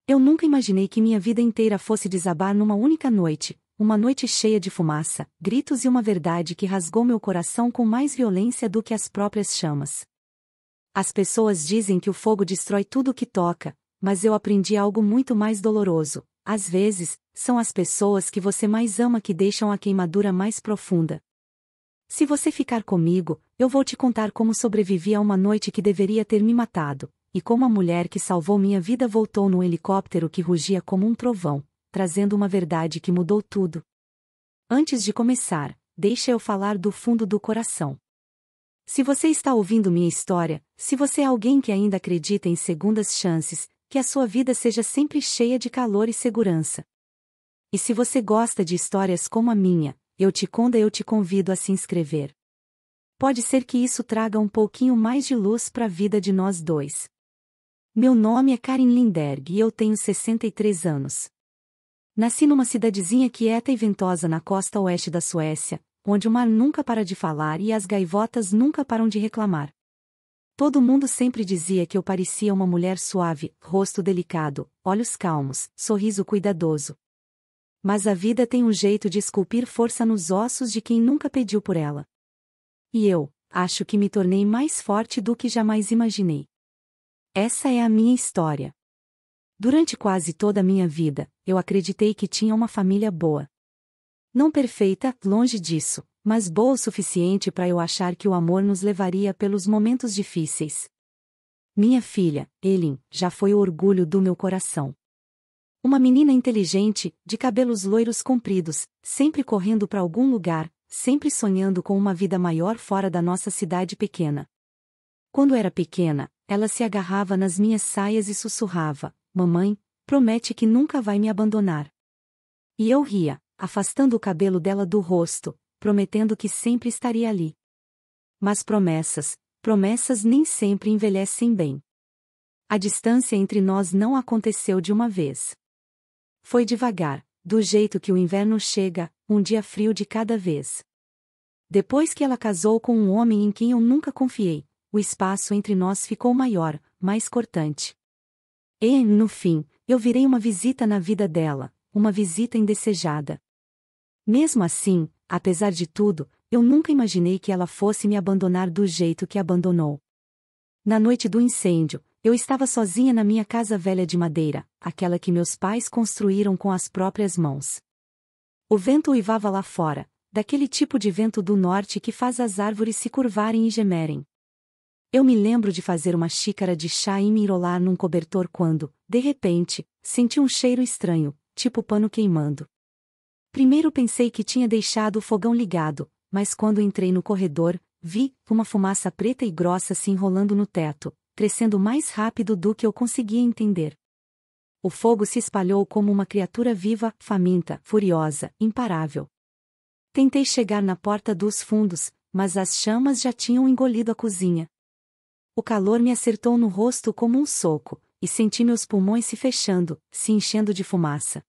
Eu nunca imaginei que minha vida inteira fosse desabar numa única noite, uma noite cheia de fumaça, gritos e uma verdade que rasgou meu coração com mais violência do que as próprias chamas. As pessoas dizem que o fogo destrói tudo o que toca, mas eu aprendi algo muito mais doloroso. Às vezes, são as pessoas que você mais ama que deixam a queimadura mais profunda. Se você ficar comigo, eu vou te contar como sobrevivi a uma noite que deveria ter me matado, e como a mulher que salvou minha vida voltou num helicóptero que rugia como um trovão, trazendo uma verdade que mudou tudo. Antes de começar, deixa eu falar do fundo do coração. Se você está ouvindo minha história, se você é alguém que ainda acredita em segundas chances, que a sua vida seja sempre cheia de calor e segurança. E se você gosta de histórias como a minha, eu te convido a se inscrever. Pode ser que isso traga um pouquinho mais de luz para a vida de nós dois. Meu nome é Karin Lindberg e eu tenho 63 anos. Nasci numa cidadezinha quieta e ventosa na costa oeste da Suécia, onde o mar nunca para de falar e as gaivotas nunca param de reclamar. Todo mundo sempre dizia que eu parecia uma mulher suave, rosto delicado, olhos calmos, sorriso cuidadoso. Mas a vida tem um jeito de esculpir força nos ossos de quem nunca pediu por ela. E eu, acho que me tornei mais forte do que jamais imaginei. Essa é a minha história. Durante quase toda a minha vida, eu acreditei que tinha uma família boa. Não perfeita, longe disso, mas boa o suficiente para eu achar que o amor nos levaria pelos momentos difíceis. Minha filha, Elin, já foi o orgulho do meu coração. Uma menina inteligente, de cabelos loiros compridos, sempre correndo para algum lugar, sempre sonhando com uma vida maior fora da nossa cidade pequena. Quando era pequena, ela se agarrava nas minhas saias e sussurrava: "Mamãe, promete que nunca vai me abandonar." E eu ria, afastando o cabelo dela do rosto, prometendo que sempre estaria ali. Mas promessas nem sempre envelhecem bem. A distância entre nós não aconteceu de uma vez. Foi devagar, do jeito que o inverno chega, um dia frio de cada vez. Depois que ela casou com um homem em quem eu nunca confiei, o espaço entre nós ficou maior, mais cortante. E, no fim, eu virei uma visita na vida dela, uma visita indesejada. Mesmo assim, apesar de tudo, eu nunca imaginei que ela fosse me abandonar do jeito que abandonou. Na noite do incêndio, eu estava sozinha na minha casa velha de madeira, aquela que meus pais construíram com as próprias mãos. O vento uivava lá fora, daquele tipo de vento do norte que faz as árvores se curvarem e gemerem. Eu me lembro de fazer uma xícara de chá e me enrolar num cobertor quando, de repente, senti um cheiro estranho, tipo pano queimando. Primeiro pensei que tinha deixado o fogão ligado, mas quando entrei no corredor, vi uma fumaça preta e grossa se enrolando no teto, crescendo mais rápido do que eu conseguia entender. O fogo se espalhou como uma criatura viva, faminta, furiosa, imparável. Tentei chegar na porta dos fundos, mas as chamas já tinham engolido a cozinha. O calor me acertou no rosto como um soco, e senti meus pulmões se fechando, se enchendo de fumaça.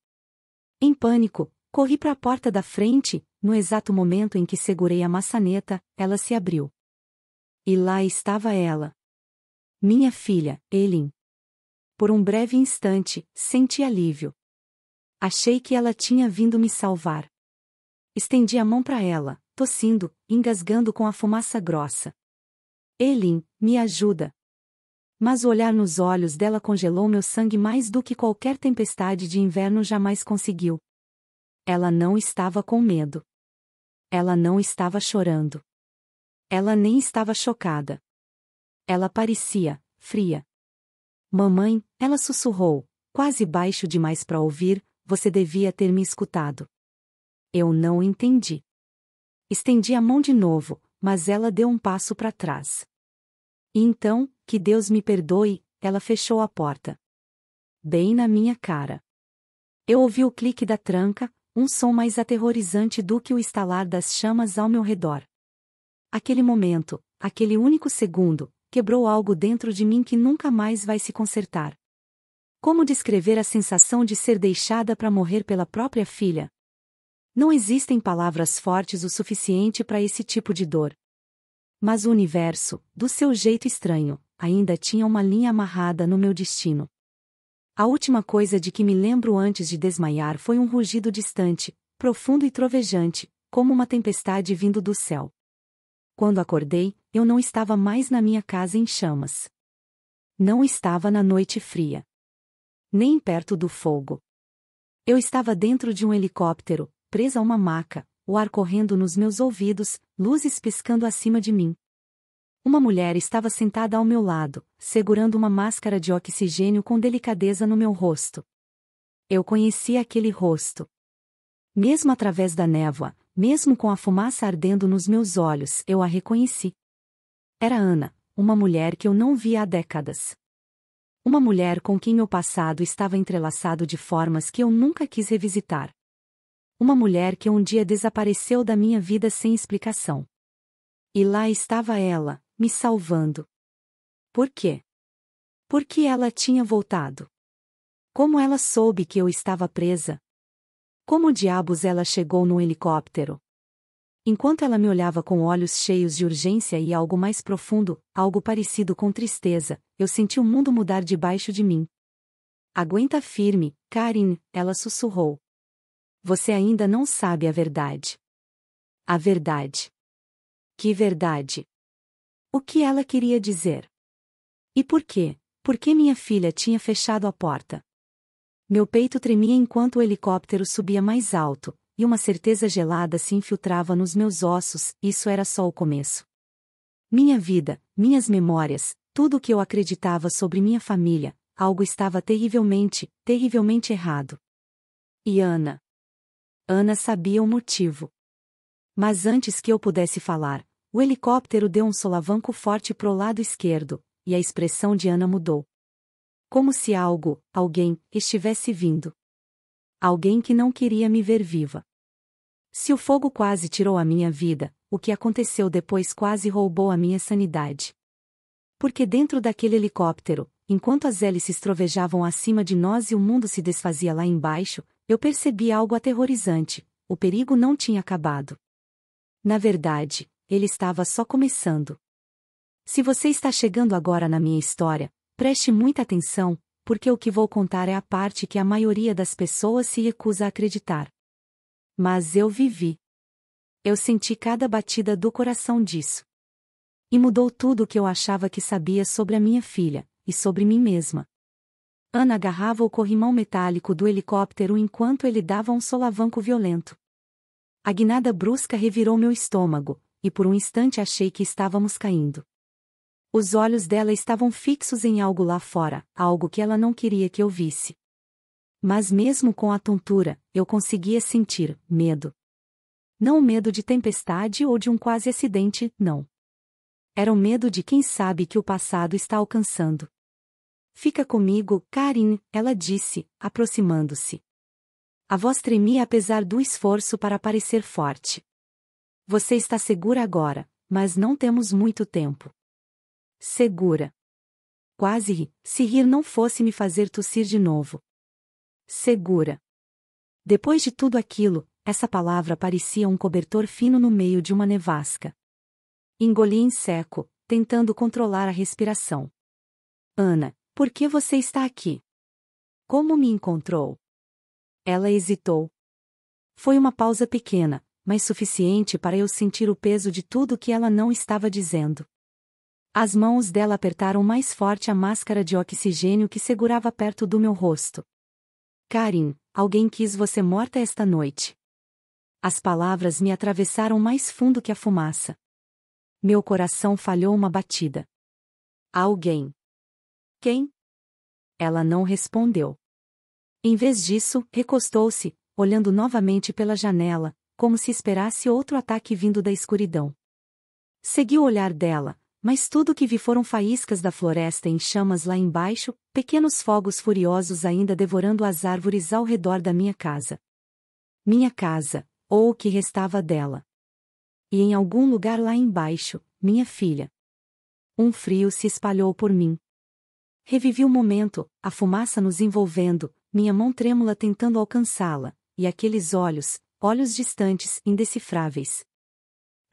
Em pânico, corri para a porta da frente. No exato momento em que segurei a maçaneta, ela se abriu. E lá estava ela. Minha filha, Elin. Por um breve instante, senti alívio. Achei que ela tinha vindo me salvar. Estendi a mão para ela, tossindo, engasgando com a fumaça grossa. Elin, me ajuda. Mas o olhar nos olhos dela congelou meu sangue mais do que qualquer tempestade de inverno jamais conseguiu. Ela não estava com medo. Ela não estava chorando. Ela nem estava chocada. Ela parecia fria. Mamãe, ela sussurrou, quase baixo demais para ouvir, você devia ter me escutado. Eu não entendi. Estendi a mão de novo, mas ela deu um passo para trás. E então, que Deus me perdoe, ela fechou a porta. Bem na minha cara. Eu ouvi o clique da tranca, um som mais aterrorizante do que o estalar das chamas ao meu redor. Aquele momento, aquele único segundo, quebrou algo dentro de mim que nunca mais vai se consertar. Como descrever a sensação de ser deixada para morrer pela própria filha? Não existem palavras fortes o suficiente para esse tipo de dor. Mas o universo, do seu jeito estranho, ainda tinha uma linha amarrada no meu destino. A última coisa de que me lembro antes de desmaiar foi um rugido distante, profundo e trovejante, como uma tempestade vindo do céu. Quando acordei, eu não estava mais na minha casa em chamas. Não estava na noite fria. Nem perto do fogo. Eu estava dentro de um helicóptero, presa a uma maca, o ar correndo nos meus ouvidos, luzes piscando acima de mim. Uma mulher estava sentada ao meu lado, segurando uma máscara de oxigênio com delicadeza no meu rosto. Eu conhecia aquele rosto. Mesmo através da névoa, mesmo com a fumaça ardendo nos meus olhos, eu a reconheci. Era Ana, uma mulher que eu não via há décadas. Uma mulher com quem meu passado estava entrelaçado de formas que eu nunca quis revisitar. Uma mulher que um dia desapareceu da minha vida sem explicação. E lá estava ela, me salvando. Por quê? Por que ela tinha voltado? Como ela soube que eu estava presa? Como diabos ela chegou no helicóptero? Enquanto ela me olhava com olhos cheios de urgência e algo mais profundo, algo parecido com tristeza, eu senti o mundo mudar debaixo de mim. Aguenta firme, Karin, ela sussurrou. Você ainda não sabe a verdade. A verdade. Que verdade? O que ela queria dizer? E por quê? Por que minha filha tinha fechado a porta? Meu peito tremia enquanto o helicóptero subia mais alto, e uma certeza gelada se infiltrava nos meus ossos, isso era só o começo. Minha vida, minhas memórias, tudo o que eu acreditava sobre minha família, algo estava terrivelmente, terrivelmente errado. E Ana? Ana sabia o motivo. Mas antes que eu pudesse falar, o helicóptero deu um solavanco forte pro lado esquerdo, e a expressão de Ana mudou. Como se algo, alguém, estivesse vindo. Alguém que não queria me ver viva. Se o fogo quase tirou a minha vida, o que aconteceu depois quase roubou a minha sanidade. Porque dentro daquele helicóptero, enquanto as hélices trovejavam acima de nós e o mundo se desfazia lá embaixo, eu percebi algo aterrorizante: o perigo não tinha acabado. Na verdade, ele estava só começando. Se você está chegando agora na minha história, preste muita atenção, porque o que vou contar é a parte que a maioria das pessoas se recusa a acreditar. Mas eu vivi. Eu senti cada batida do coração disso. E mudou tudo o que eu achava que sabia sobre a minha filha, e sobre mim mesma. Ana agarrava o corrimão metálico do helicóptero enquanto ele dava um solavanco violento. A guinada brusca revirou meu estômago, e por um instante achei que estávamos caindo. Os olhos dela estavam fixos em algo lá fora, algo que ela não queria que eu visse. Mas mesmo com a tontura, eu conseguia sentir medo. Não o medo de tempestade ou de um quase acidente, não. Era o medo de quem sabe que o passado está alcançando. Fica comigo, Karin, ela disse, aproximando-se. A voz tremia apesar do esforço para parecer forte. Você está segura agora, mas não temos muito tempo. Segura. Quase ri, se rir não fosse me fazer tossir de novo. Segura. Depois de tudo aquilo, essa palavra parecia um cobertor fino no meio de uma nevasca. Engoli em seco, tentando controlar a respiração. Ana, por que você está aqui? Como me encontrou? Ela hesitou. Foi uma pausa pequena, mas suficiente para eu sentir o peso de tudo que ela não estava dizendo. As mãos dela apertaram mais forte a máscara de oxigênio que segurava perto do meu rosto. Karin, alguém quis você morta esta noite. As palavras me atravessaram mais fundo que a fumaça. Meu coração falhou uma batida. Alguém. Quem? Ela não respondeu. Em vez disso, recostou-se, olhando novamente pela janela, como se esperasse outro ataque vindo da escuridão. Segui o olhar dela, mas tudo o que vi foram faíscas da floresta em chamas lá embaixo, pequenos fogos furiosos ainda devorando as árvores ao redor da minha casa. Minha casa, ou o que restava dela. E em algum lugar lá embaixo, minha filha. Um frio se espalhou por mim. Revivi o momento, a fumaça nos envolvendo, minha mão trêmula tentando alcançá-la, e aqueles olhos, olhos distantes, indecifráveis.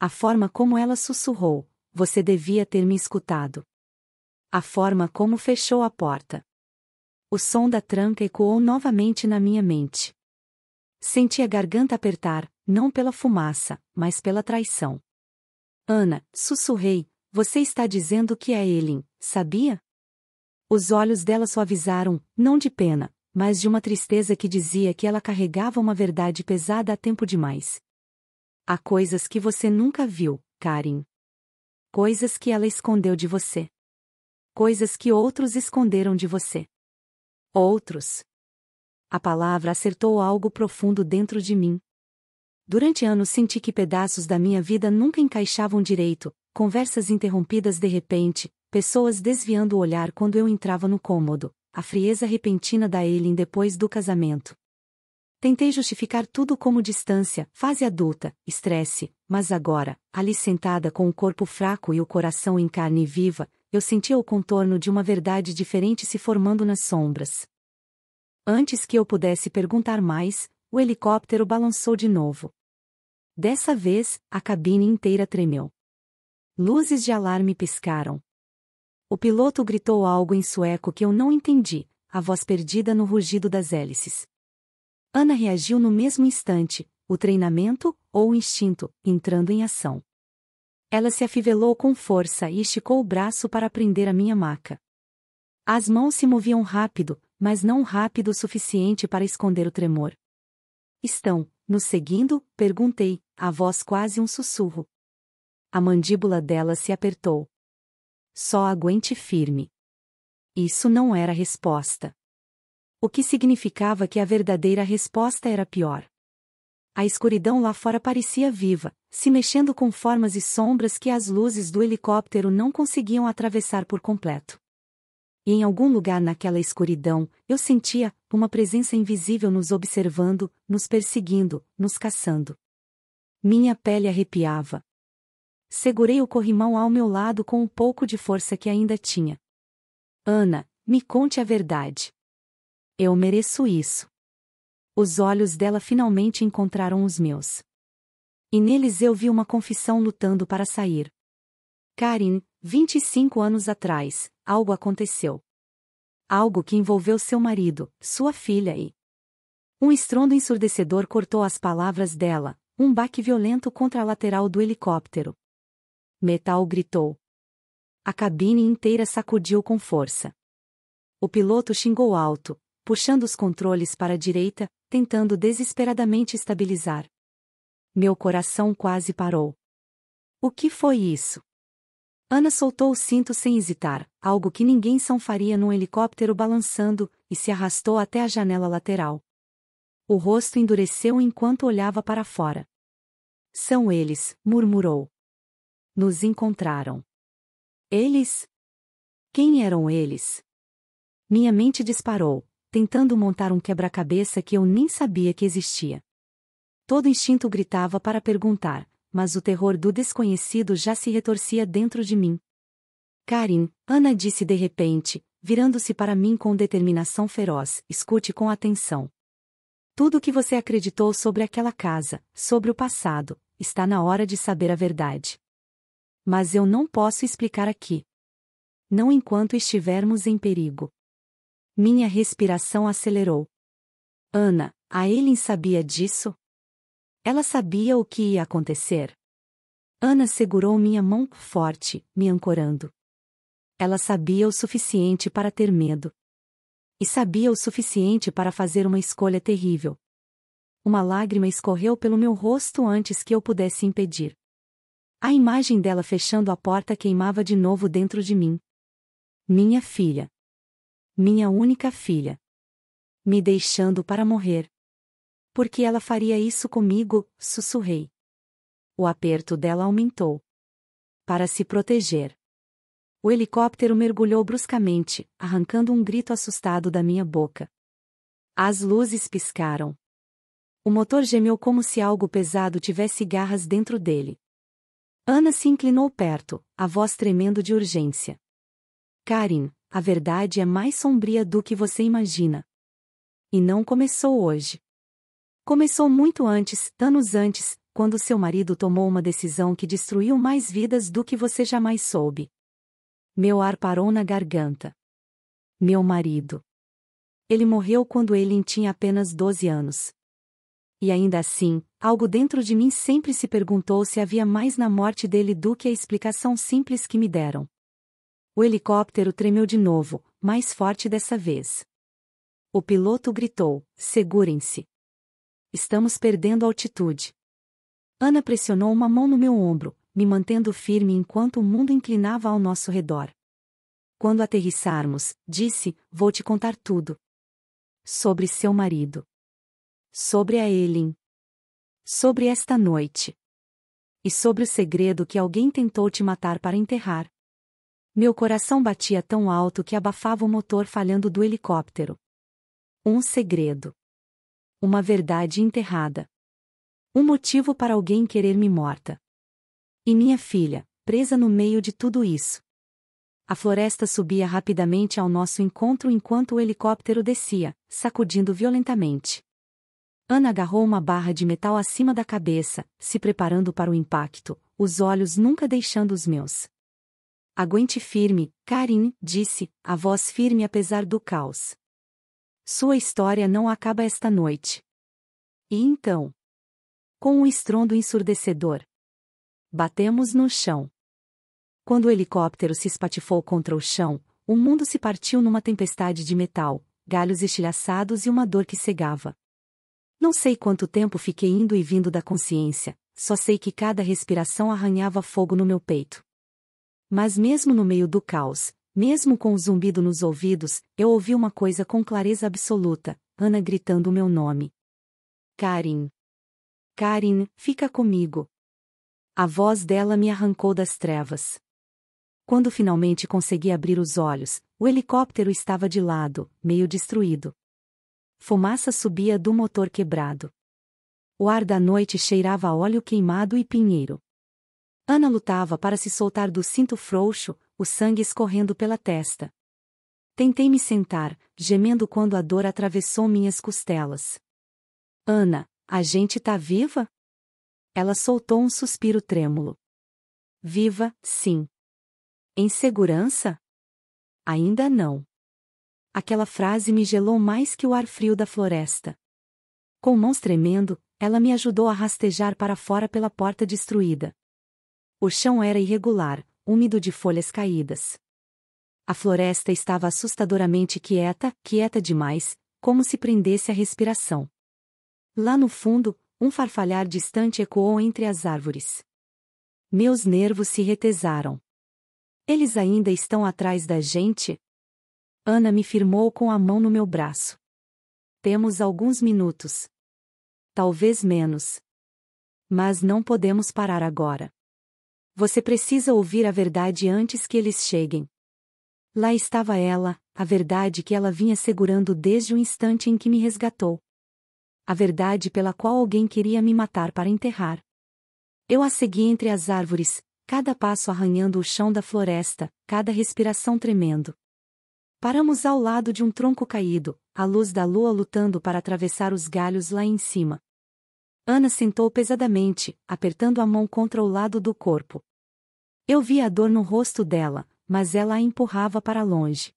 A forma como ela sussurrou, você devia ter me escutado. A forma como fechou a porta. O som da tranca ecoou novamente na minha mente. Senti a garganta apertar, não pela fumaça, mas pela traição. Ana, sussurrei, você está dizendo que é Eileen, sabia? Os olhos dela suavizaram, não de pena, mas de uma tristeza que dizia que ela carregava uma verdade pesada há tempo demais. Há coisas que você nunca viu, Karen. Coisas que ela escondeu de você. Coisas que outros esconderam de você. Outros. A palavra acertou algo profundo dentro de mim. Durante anos senti que pedaços da minha vida nunca encaixavam direito, conversas interrompidas de repente, pessoas desviando o olhar quando eu entrava no cômodo, a frieza repentina da Eileen depois do casamento. Tentei justificar tudo como distância, fase adulta, estresse, mas agora, ali sentada com o corpo fraco e o coração em carne viva, eu sentia o contorno de uma verdade diferente se formando nas sombras. Antes que eu pudesse perguntar mais, o helicóptero balançou de novo. Dessa vez, a cabine inteira tremeu. Luzes de alarme piscaram. O piloto gritou algo em sueco que eu não entendi, a voz perdida no rugido das hélices. Ana reagiu no mesmo instante, o treinamento, ou o instinto, entrando em ação. Ela se afivelou com força e esticou o braço para prender a minha maca. As mãos se moviam rápido, mas não rápido o suficiente para esconder o tremor. Estão nos seguindo? Perguntei, a voz quase um sussurro. A mandíbula dela se apertou. Só aguente firme. Isso não era resposta. O que significava que a verdadeira resposta era pior. A escuridão lá fora parecia viva, se mexendo com formas e sombras que as luzes do helicóptero não conseguiam atravessar por completo. E em algum lugar naquela escuridão, eu sentia uma presença invisível nos observando, nos perseguindo, nos caçando. Minha pele arrepiava. Segurei o corrimão ao meu lado com um pouco de força que ainda tinha. Ana, me conte a verdade. Eu mereço isso. Os olhos dela finalmente encontraram os meus. E neles eu vi uma confissão lutando para sair. Karen, 25 anos atrás, algo aconteceu. Algo que envolveu seu marido, sua filha e... Um estrondo ensurdecedor cortou as palavras dela, um baque violento contra a lateral do helicóptero. Metal gritou. A cabine inteira sacudiu com força. O piloto xingou alto, puxando os controles para a direita, tentando desesperadamente estabilizar. Meu coração quase parou. O que foi isso? Ana soltou o cinto sem hesitar, algo que ninguém faria num helicóptero balançando, e se arrastou até a janela lateral. O rosto endureceu enquanto olhava para fora. São eles, murmurou. Nos encontraram. Eles? Quem eram eles? Minha mente disparou, tentando montar um quebra-cabeça que eu nem sabia que existia. Todo instinto gritava para perguntar, mas o terror do desconhecido já se retorcia dentro de mim. Karen, Ana disse de repente, virando-se para mim com determinação feroz, escute com atenção. Tudo o que você acreditou sobre aquela casa, sobre o passado, está na hora de saber a verdade. Mas eu não posso explicar aqui. Não enquanto estivermos em perigo. Minha respiração acelerou. Ana, a Eileen sabia disso? Ela sabia o que ia acontecer? Ana segurou minha mão forte, me ancorando. Ela sabia o suficiente para ter medo. E sabia o suficiente para fazer uma escolha terrível. Uma lágrima escorreu pelo meu rosto antes que eu pudesse impedir. A imagem dela fechando a porta queimava de novo dentro de mim. Minha filha. Minha única filha. Me deixando para morrer. Por que ela faria isso comigo? Sussurrei. O aperto dela aumentou. Para se proteger. O helicóptero mergulhou bruscamente, arrancando um grito assustado da minha boca. As luzes piscaram. O motor gemeu como se algo pesado tivesse garras dentro dele. Ana se inclinou perto, a voz tremendo de urgência. Karen, a verdade é mais sombria do que você imagina. E não começou hoje. Começou muito antes, anos antes, quando seu marido tomou uma decisão que destruiu mais vidas do que você jamais soube. Meu ar parou na garganta. Meu marido. Ele morreu quando ele tinha apenas 12 anos. E ainda assim, algo dentro de mim sempre se perguntou se havia mais na morte dele do que a explicação simples que me deram. O helicóptero tremeu de novo, mais forte dessa vez. O piloto gritou: "Segurem-se! Estamos perdendo altitude." Ana pressionou uma mão no meu ombro, me mantendo firme enquanto o mundo inclinava ao nosso redor. "Quando aterrissarmos", disse, "vou te contar tudo. Sobre seu marido. Sobre a Eileen. Sobre esta noite. E sobre o segredo que alguém tentou te matar para enterrar." Meu coração batia tão alto que abafava o motor falhando do helicóptero. Um segredo. Uma verdade enterrada. Um motivo para alguém querer me morta. E minha filha, presa no meio de tudo isso. A floresta subia rapidamente ao nosso encontro enquanto o helicóptero descia, sacudindo violentamente. Ana agarrou uma barra de metal acima da cabeça, se preparando para o impacto, os olhos nunca deixando os meus. "Aguente firme, Karin", disse, a voz firme apesar do caos. "Sua história não acaba esta noite." E então? Com um estrondo ensurdecedor, batemos no chão. Quando o helicóptero se espatifou contra o chão, o mundo se partiu numa tempestade de metal, galhos estilhaçados e uma dor que cegava. Não sei quanto tempo fiquei indo e vindo da consciência, só sei que cada respiração arranhava fogo no meu peito. Mas mesmo no meio do caos, mesmo com o zumbido nos ouvidos, eu ouvi uma coisa com clareza absoluta: Ana gritando o meu nome. "Karin. Karin, fica comigo." A voz dela me arrancou das trevas. Quando finalmente consegui abrir os olhos, o helicóptero estava de lado, meio destruído. Fumaça subia do motor quebrado. O ar da noite cheirava a óleo queimado e pinheiro. Ana lutava para se soltar do cinto frouxo, o sangue escorrendo pela testa. Tentei me sentar, gemendo quando a dor atravessou minhas costelas. "Ana, a gente tá viva?" Ela soltou um suspiro trêmulo. "Viva, sim." "Em segurança?" "Ainda não." Aquela frase me gelou mais que o ar frio da floresta. Com mãos tremendo, ela me ajudou a rastejar para fora pela porta destruída. O chão era irregular, úmido de folhas caídas. A floresta estava assustadoramente quieta, quieta demais, como se prendesse a respiração. Lá no fundo, um farfalhar distante ecoou entre as árvores. Meus nervos se retesaram. "Eles ainda estão atrás da gente?" Ana me firmou com a mão no meu braço. "Temos alguns minutos. Talvez menos. Mas não podemos parar agora. Você precisa ouvir a verdade antes que eles cheguem." Lá estava ela, a verdade que ela vinha segurando desde o instante em que me resgatou. A verdade pela qual alguém queria me matar para enterrar. Eu a segui entre as árvores, cada passo arranhando o chão da floresta, cada respiração tremendo. Paramos ao lado de um tronco caído, a luz da lua lutando para atravessar os galhos lá em cima. Ana sentou pesadamente, apertando a mão contra o lado do corpo. Eu via a dor no rosto dela, mas ela a empurrava para longe.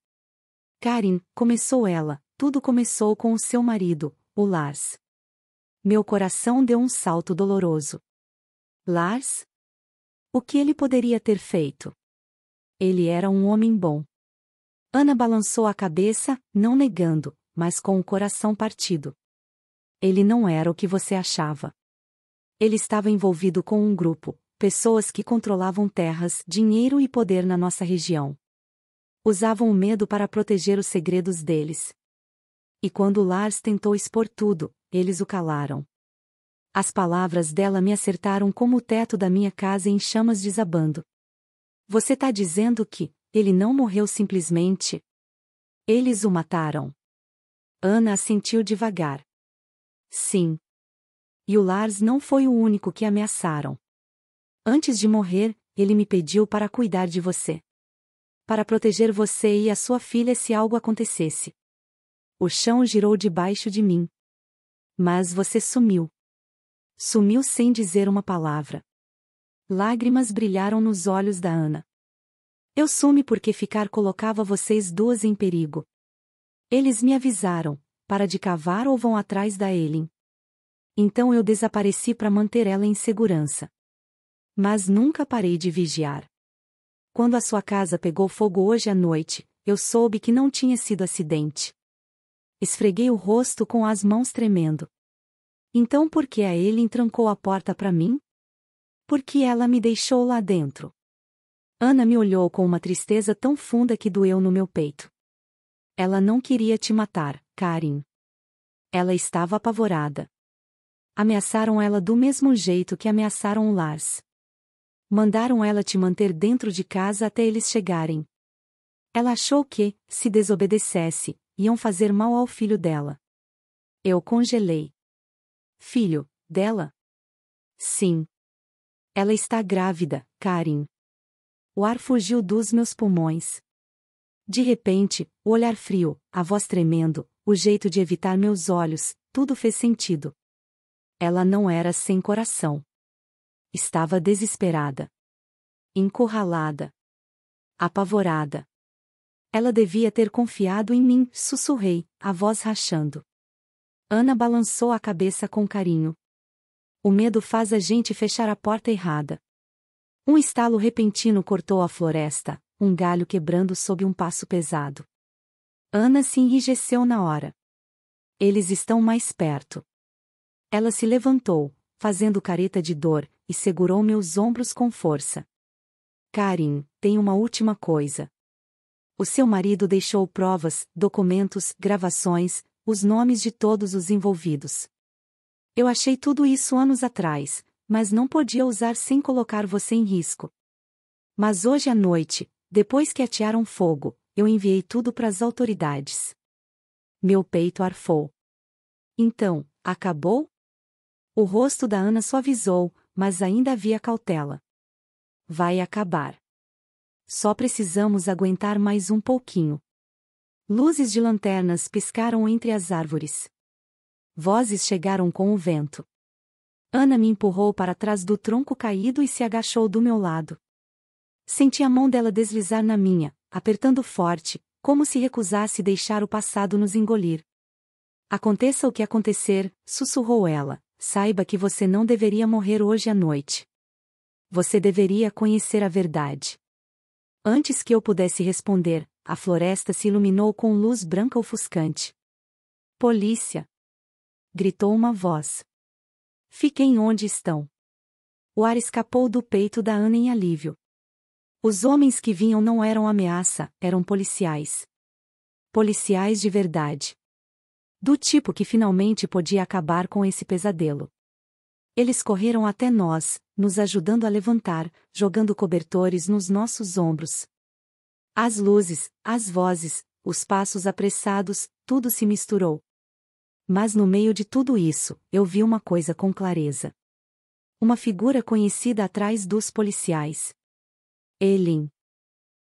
"Karin", começou ela, "tudo começou com o seu marido, o Lars." Meu coração deu um salto doloroso. Lars? O que ele poderia ter feito? Ele era um homem bom. Ana balançou a cabeça, não negando, mas com o coração partido. Ele não era o que você achava. Ele estava envolvido com um grupo, pessoas que controlavam terras, dinheiro e poder na nossa região. Usavam o medo para proteger os segredos deles. E quando Lars tentou expor tudo, eles o calaram. As palavras dela me acertaram como o teto da minha casa em chamas desabando. "Você tá dizendo que ele não morreu simplesmente? Eles o mataram?" Ana assentiu devagar. "Sim. E o Lars não foi o único que ameaçaram. Antes de morrer, ele me pediu para cuidar de você. Para proteger você e a sua filha se algo acontecesse." O chão girou debaixo de mim. "Mas você sumiu." Sumiu sem dizer uma palavra. Lágrimas brilharam nos olhos da Ana. "Eu sumi porque ficar colocava vocês duas em perigo." Eles me avisaram, para de cavar ou vão atrás da Eileen. Então eu desapareci para manter ela em segurança. Mas nunca parei de vigiar. Quando a sua casa pegou fogo hoje à noite, eu soube que não tinha sido acidente. Esfreguei o rosto com as mãos tremendo. Então por que a Eileen trancou a porta para mim? Por que ela me deixou lá dentro? Ana me olhou com uma tristeza tão funda que doeu no meu peito. Ela não queria te matar, Karen. Ela estava apavorada. Ameaçaram ela do mesmo jeito que ameaçaram o Lars. Mandaram ela te manter dentro de casa até eles chegarem. Ela achou que, se desobedecesse, iam fazer mal ao filho dela. Eu congelei. Filho dela? Sim. Ela está grávida, Karen. O ar fugiu dos meus pulmões. De repente, o olhar frio, a voz tremendo, o jeito de evitar meus olhos, tudo fez sentido. Ela não era sem coração. Estava desesperada. Encurralada. Apavorada. Ela devia ter confiado em mim, sussurrei, a voz rachando. Ana balançou a cabeça com carinho. O medo faz a gente fechar a porta errada. Um estalo repentino cortou a floresta, um galho quebrando sob um passo pesado. Ana se enrijeceu na hora. Eles estão mais perto. Ela se levantou, fazendo careta de dor, e segurou meus ombros com força. Karen, tem uma última coisa. O seu marido deixou provas, documentos, gravações, os nomes de todos os envolvidos. Eu achei tudo isso anos atrás, mas não podia usar sem colocar você em risco. Mas hoje à noite, depois que atearam fogo, eu enviei tudo para as autoridades. Meu peito arfou. Então, acabou? O rosto da Ana suavizou, mas ainda havia cautela. Vai acabar. Só precisamos aguentar mais um pouquinho. Luzes de lanternas piscaram entre as árvores. Vozes chegaram com o vento. Ana me empurrou para trás do tronco caído e se agachou do meu lado. Senti a mão dela deslizar na minha, apertando forte, como se recusasse deixar o passado nos engolir. Aconteça o que acontecer, sussurrou ela, saiba que você não deveria morrer hoje à noite. Você deveria conhecer a verdade. Antes que eu pudesse responder, a floresta se iluminou com luz branca ofuscante. Polícia! Gritou uma voz. Fiquem onde estão. O ar escapou do peito da Ana em alívio. Os homens que vinham não eram ameaça, eram policiais. Policiais de verdade. Do tipo que finalmente podia acabar com esse pesadelo. Eles correram até nós, nos ajudando a levantar, jogando cobertores nos nossos ombros. As luzes, as vozes, os passos apressados, tudo se misturou. Mas no meio de tudo isso, eu vi uma coisa com clareza. Uma figura conhecida atrás dos policiais. Eileen.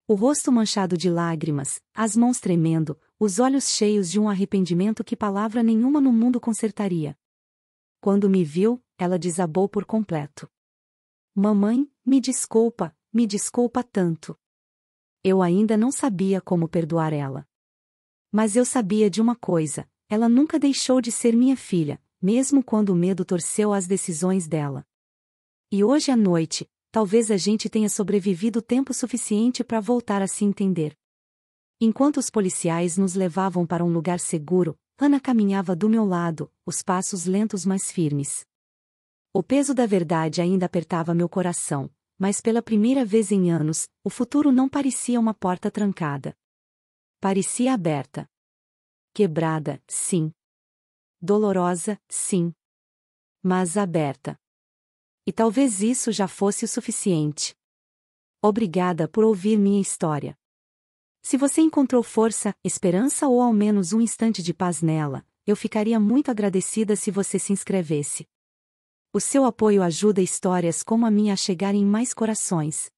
O rosto manchado de lágrimas, as mãos tremendo, os olhos cheios de um arrependimento que palavra nenhuma no mundo consertaria. Quando me viu, ela desabou por completo. Mamãe, me desculpa tanto. Eu ainda não sabia como perdoar ela. Mas eu sabia de uma coisa, ela nunca deixou de ser minha filha, mesmo quando o medo torceu as decisões dela. E hoje à noite, talvez a gente tenha sobrevivido tempo suficiente para voltar a se entender. Enquanto os policiais nos levavam para um lugar seguro, Ana caminhava do meu lado, os passos lentos mas firmes. O peso da verdade ainda apertava meu coração, mas pela primeira vez em anos, o futuro não parecia uma porta trancada. Parecia aberta. Quebrada, sim. Dolorosa, sim. Mas aberta. E talvez isso já fosse o suficiente. Obrigada por ouvir minha história. Se você encontrou força, esperança ou ao menos um instante de paz nela, eu ficaria muito agradecida se você se inscrevesse. O seu apoio ajuda histórias como a minha a chegar em mais corações.